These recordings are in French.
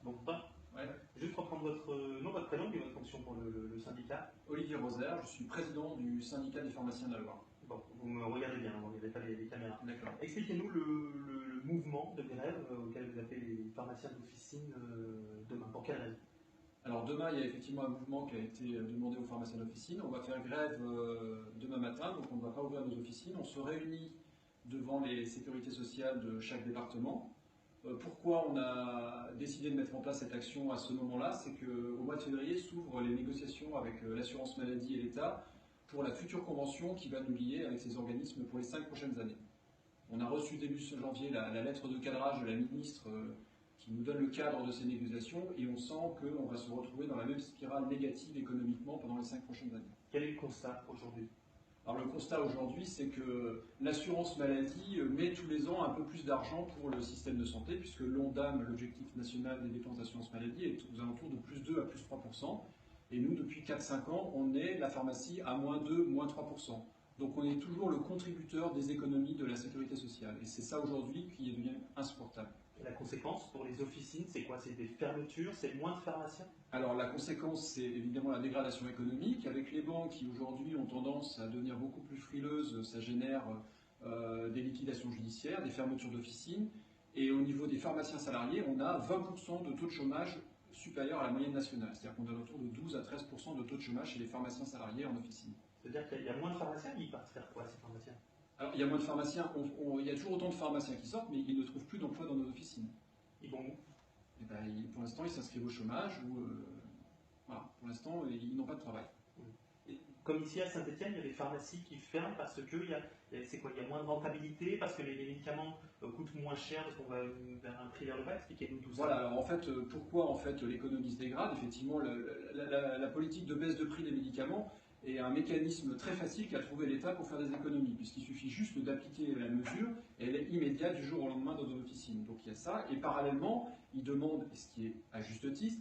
Donc pas. Ouais. Juste reprendre votre nom, votre prénom et votre fonction pour le syndicat. Olivier Roser, je suis président du syndicat des pharmaciens de la Loire. Bon, vous me regardez bien, vous ne regardez pas les caméras. D'accord. Expliquez-nous le mouvement de grève auquel vous appelez les pharmaciens d'officine demain. Pour quelle raison? Alors demain, il y a effectivement un mouvement qui a été demandé aux pharmaciens d'officine. On va faire grève demain matin, donc on ne va pas ouvrir nos officines. On se réunit devant les sécurités sociales de chaque département. Pourquoi on a décidé de mettre en place cette action à ce moment-là? C'est qu'au mois de février s'ouvrent les négociations avec l'assurance maladie et l'État pour la future convention qui va nous lier avec ces organismes pour les 5 prochaines années. On a reçu début janvier la lettre de cadrage de la ministre qui nous donne le cadre de ces négociations et on sent qu'on va se retrouver dans la même spirale négative économiquement pendant les 5 prochaines années. Quel est le constat aujourd'hui? Alors le constat aujourd'hui, c'est que l'assurance maladie met tous les ans un peu plus d'argent pour le système de santé, puisque l'ONDAM, l'objectif national des dépenses d'assurance maladie, est aux alentours de plus 2 à plus 3%. Et nous, depuis 4-5 ans, on est la pharmacie à moins 2, moins 3%. Donc on est toujours le contributeur des économies de la sécurité sociale. Et c'est ça aujourd'hui qui devient insupportable. Et la conséquence pour les officines, c'est quoi? C'est des fermetures, c'est moins de pharmaciens? Alors la conséquence, c'est évidemment la dégradation économique. Avec les banques qui aujourd'hui ont tendance à devenir beaucoup plus frileuses, ça génère des liquidations judiciaires, des fermetures d'officines. Et au niveau des pharmaciens salariés, on a 20% de taux de chômage supérieur à la moyenne nationale. C'est-à-dire qu'on a autour de 12 à 13% de taux de chômage chez les pharmaciens salariés en officine. C'est-à-dire qu'il y a moins de pharmaciens, ils partent faire quoi ces pharmaciens? Alors il y a moins de pharmaciens, il y a toujours autant de pharmaciens qui sortent, mais ils ne trouvent plus d'emploi dans nos officines. Ils vont où? Et ben, pour l'instant, ils s'inscrivent au chômage ou voilà, pour l'instant, ils n'ont pas de travail. Comme ici à Saint-Etienne, il y a des pharmacies qui ferment parce que il y a moins de rentabilité, parce que les médicaments coûtent moins cher, parce qu'on va vers un prix vers le bas. Expliquez-nous tout ça. Voilà, alors en fait, pourquoi en fait, l'économie se dégrade? Effectivement, la politique de baisse de prix des médicaments est un mécanisme très facile qu'a trouvé l'État pour faire des économies, puisqu'il suffit juste d'appliquer la mesure et elle est immédiate du jour au lendemain dans nos officines. Donc il y a ça, et parallèlement, ils demandent, ce qui est à juste titre,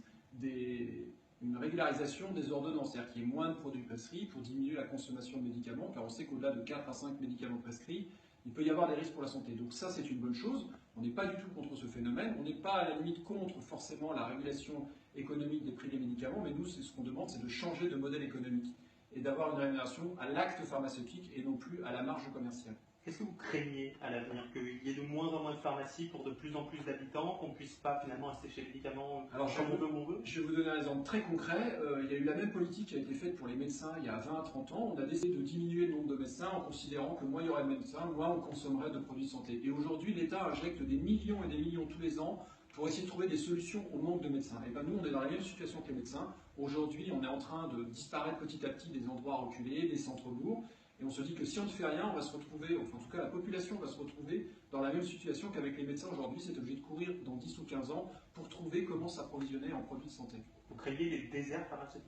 une régularisation des ordonnances, c'est-à-dire qu'il y ait moins de produits prescrits pour diminuer la consommation de médicaments, car on sait qu'au-delà de 4 à 5 médicaments prescrits, il peut y avoir des risques pour la santé. Donc ça, c'est une bonne chose. On n'est pas du tout contre ce phénomène. On n'est pas à la limite contre forcément la régulation économique des prix des médicaments, mais nous, c'est ce qu'on demande, c'est de changer de modèle économique et d'avoir une rémunération à l'acte pharmaceutique et non plus à la marge commerciale. Qu'est-ce que vous craignez à l'avenir? Qu'il y ait de moins en moins de pharmacies pour de plus en plus d'habitants, qu'on ne puisse pas finalement rester chez les médicaments comme on veut où on veut? Je vais vous donner un exemple très concret. Il y a eu la même politique qui a été faite pour les médecins il y a 20 à 30 ans. On a décidé de diminuer le nombre de médecins en considérant que moins il y aurait de médecins, moins on consommerait de produits de santé. Et aujourd'hui, l'État injecte des millions et des millions tous les ans pour essayer de trouver des solutions au manque de médecins. Et bien nous, on est dans la même situation que les médecins. Aujourd'hui, on est en train de disparaître petit à petit des endroits reculés, des centres-bourgs. Et on se dit que si on ne fait rien, on va se retrouver, enfin en tout cas la population va se retrouver dans la même situation qu'avec les médecins aujourd'hui, c'est obligé de courir dans 10 ou 15 ans pour trouver comment s'approvisionner en produits de santé. Vous craignez des déserts pharmaceutiques?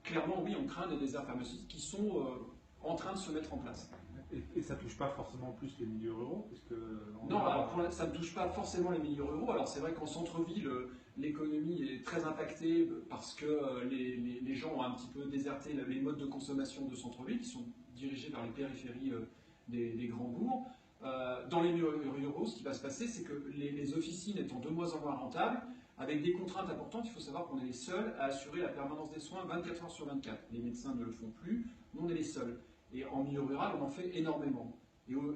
Clairement oui, on craint des déserts pharmaceutiques qui sont en train de se mettre en place. Et ça ne touche pas forcément plus les milieux ruraux Non, alors ça ne touche pas forcément les milieux ruraux. Alors c'est vrai qu'en centre-ville, l'économie est très impactée parce que les gens ont un petit peu déserté les modes de consommation de centre-ville qui sont dirigés vers les périphéries des grands bourgs. Dans les milieux ruraux, ce qui va se passer, c'est que les officines étant de moins en moins rentables, avec des contraintes importantes, il faut savoir qu'on est les seuls à assurer la permanence des soins 24 heures sur 24. Les médecins ne le font plus, nous on est les seuls. Et en milieu rural, on en fait énormément.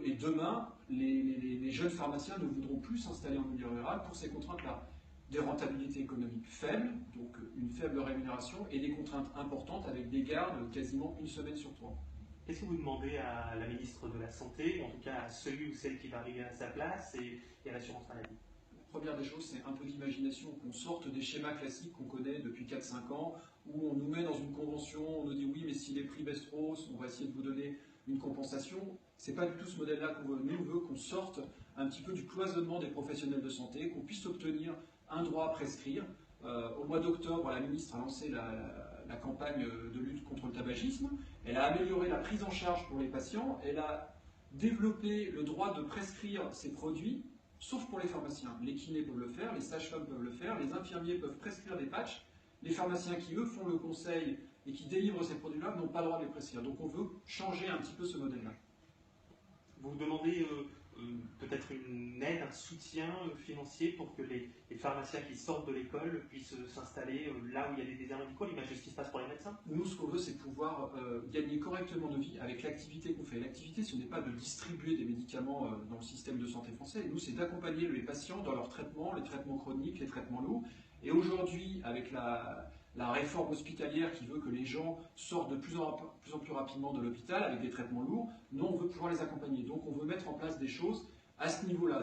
Et demain, les jeunes pharmaciens ne voudront plus s'installer en milieu rural pour ces contraintes-là. Des rentabilités économiques faibles, donc une faible rémunération, et des contraintes importantes avec des gardes quasiment une semaine sur 3. Qu'est-ce que vous demandez à la ministre de la Santé, ou en tout cas à celui ou celle qui va arriver à sa place, et à l'assurance maladie? La première des choses, c'est un peu d'imagination, qu'on sorte des schémas classiques qu'on connaît depuis 4-5 ans, où on nous met dans une convention, on nous dit oui, mais si les prix baissent trop, on va essayer de vous donner une compensation. C'est pas du tout ce modèle-là qu'on veut. Nous, on veut qu'on sorte un petit peu du cloisonnement des professionnels de santé, qu'on puisse obtenir un droit à prescrire. Au mois d'octobre, la ministre a lancé la campagne de lutte contre le tabagisme. Elle a amélioré la prise en charge pour les patients. Elle a développé le droit de prescrire ces produits, sauf pour les pharmaciens. Les kinés peuvent le faire, les sages-femmes peuvent le faire, les infirmiers peuvent prescrire des patchs. Les pharmaciens qui, eux, font le conseil et qui délivrent ces produits-là n'ont pas le droit de les prescrire. Donc on veut changer un petit peu ce modèle-là. Vous demandez peut-être une aide, un soutien financier pour que les pharmaciens qui sortent de l'école puissent s'installer là où il y a des déserts médicaux, à l'image de ce qui se passe pour les médecins? Nous, ce qu'on veut, c'est pouvoir gagner correctement nos vies avec l'activité qu'on fait. L'activité, ce n'est pas de distribuer des médicaments dans le système de santé français. Nous, c'est d'accompagner les patients dans leurs traitements, les traitements chroniques, les traitements lourds. Et aujourd'hui, avec la réforme hospitalière qui veut que les gens sortent de plus en plus rapidement de l'hôpital avec des traitements lourds, nous, on veut pouvoir les accompagner. Donc, on veut mettre en place des choses à ce niveau-là.